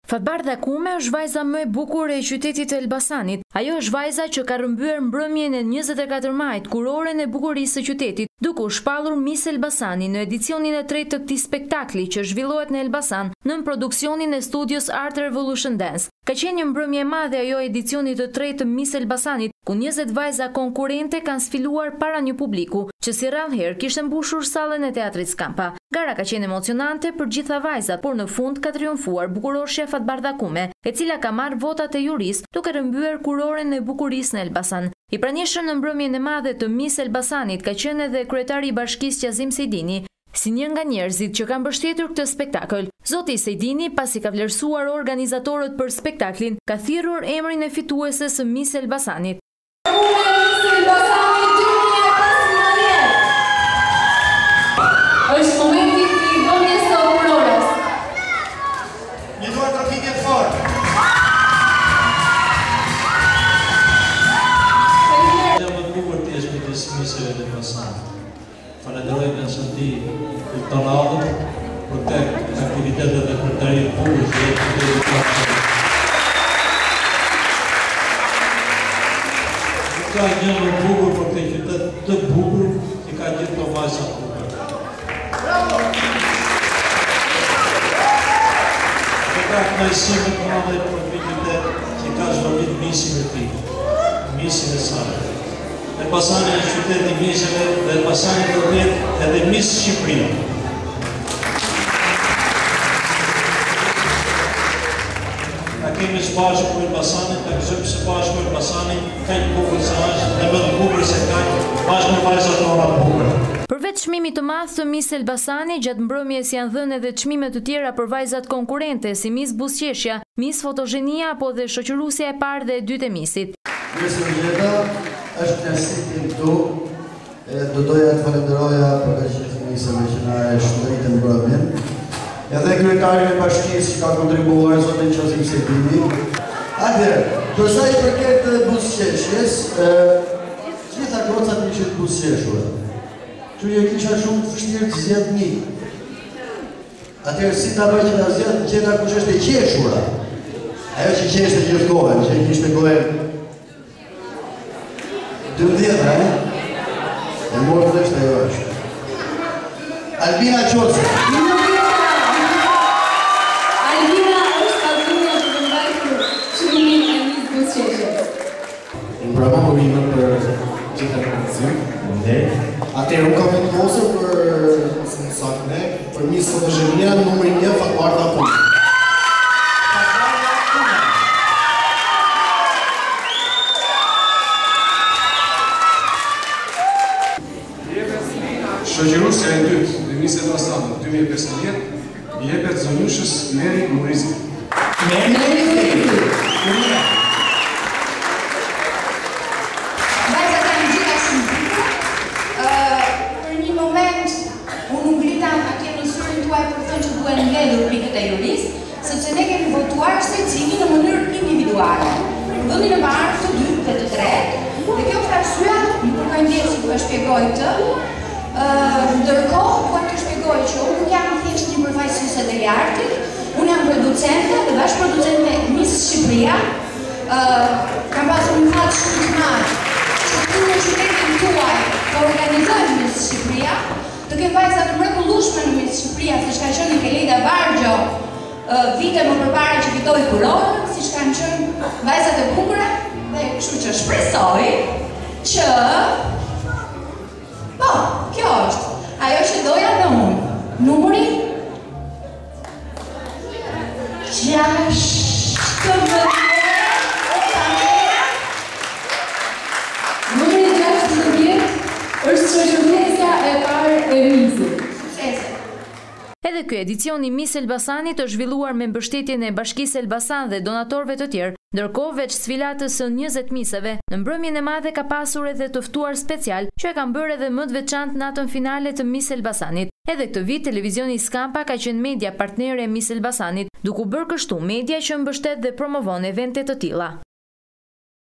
Fatbardha Kume është vajza më e bukur e qytetit të Elbasanit. Ajo është vajza që ka rrëmbyer mbrëmjen e 24 majit, kuroren e bukurisë së qytetit, duke u shpallur Miss Elbasani në edicionin e 3 të këtij spektakli që zhvillohet në Elbasan nën produksionin e studios Art Revolution Dance. Ka qenë një mbrëmje e madhe ajo edicionit të 3 të Miss Elbasanit, ku 20 vajza konkurrente kanë sfiluar para një publiku që si rrallëherë kishte mbushur sallën e teatrit Skampa. Gara ka qenë emocionante për gjitha vajzat, por në fund ka triumfuar bukuroshja Fatbardha Kume, e cila ka marrë votat e juris duke rrëmbyer kuroren e bukurisë në Elbasan. I pranishëm në mbrëmjen e madhe të Miss Elbasanit ka qenë edhe kryetari i bashkisë Qazim Sejdini, si një nga njerëzit që kanë mbështetur këtë spektakël. Zoti Sejdini, pasi ka vlerësuar organizatorët për spektaklin, ka thirrur emrin e fitueses së Miss Elbasanit. Është momenti i dhënies së kurorës. Një duar trafike të fortë. Jam më bukur të jesh midis Miss Elbasanit. Falenderoj në shëndi kulturalët për të aktivitetet e kryetarit publik ka një më bukur për të qytet të bukur që ka gjithë të vajza bukur. Ka knajësime të madhe për të qytet që ka zhvëllit misin e ti, misin e sale. Elbasani është qyteti i miseve dhe Elbasani do të jetë edhe Miss Shqipëria. Ta kemi së bashku për Elbasanit, ta gëzojmë së bashku për Elbasanit, ka një bukur se është, dhe më të bukur se ka bashkë në vajzat tona të bukur. Përveç çmimit të madh të Miss Elbasani, gjatë mbrëmjes janë dhënë edhe çmime të tjera për vajzat konkurrente, si Miss Buzqeshja, Miss Fotogenia apo dhe shoqëruesja e parë dhe e dytë e Missit. Është kënaqësi tim këtu. Do doja të falenderoja për gjithë nisëve që na e shndritën mbrëmjen. Edhe kryetarin e bashkisë që ka kontribuar zotin Qazim Sejdini. Atëherë, për sa i përket buzëqeshjes, gjitha gocat ishin të buzëqeshura. Që je kisha shumë të vështirë të zgjedh një. Atëherë si ta bëj që ta zgjedh gjeta kush është e qeshura. Ajo që qeshte gjithë kohën, që kishte kohën 12, e morë dhe shtë e është. Albina Qoce. Albina është patrunja që të mbajtur çmimin e Miss Buzqeshjes. Në programorinë për gjitha këndësim, atëherë unë kam vendosur për sakne, për Miss Fotogenia numri 1 Fatbardha Kume. Shoqëruesja e dytë e Miss Elbasanit 2015 i jepet zonjushës Meri Murizi. Vajzat janë gjitha shumë bukur. Për një moment unë ngrita atje në syrin tuaj për të thënë që duhen mbledhur pikët e jurisë, sepse ne kemi votuar secili në mënyrë individuale. Vendin e parë, të dytë dhe të tretë, dhe kjo është arsyeja, nuk ka ndjesh si të shpjegoj këtë. Ndërkohë, po të shpjegoj që unë nuk jam thjesht një përfaqësuese e artit, unë jam producente dhe bashkëproducente me Miss Shqipëria. Kam pasur një fat shumë të madh që këtu në qytetin tuaj të organizojmë Miss Shqipëria, të kemë vajza të mrekullueshme në Miss Shqipëria, siç ka qenë Kelida Vargjo vite më përpara që fitoi kuronën, siç kanë qenë vajzat e bukura, dhe kështu që shpresoj që po, kjo është. Ajo që doja dhe unë. Numri 16. Numri 16 është shoqëruesja e parë e Missit. Edhe ky edicion i Miss Elbasanit është zhvilluar me mbështetjen e Bashkisë Elbasan dhe donatorëve të tjerë. Ndërkohë, veç sfilatës së 20 miseve, në mbrëmjen e madhe ka pasur edhe të ftuar special, që e kanë bërë edhe më të veçantë natën finale të Miss Elbasanit. Edhe këtë vit, televizioni Skampa ka qenë media partnere e Miss Elbasanit, duke u bërë kështu media që mbështet dhe promovon evente të tilla.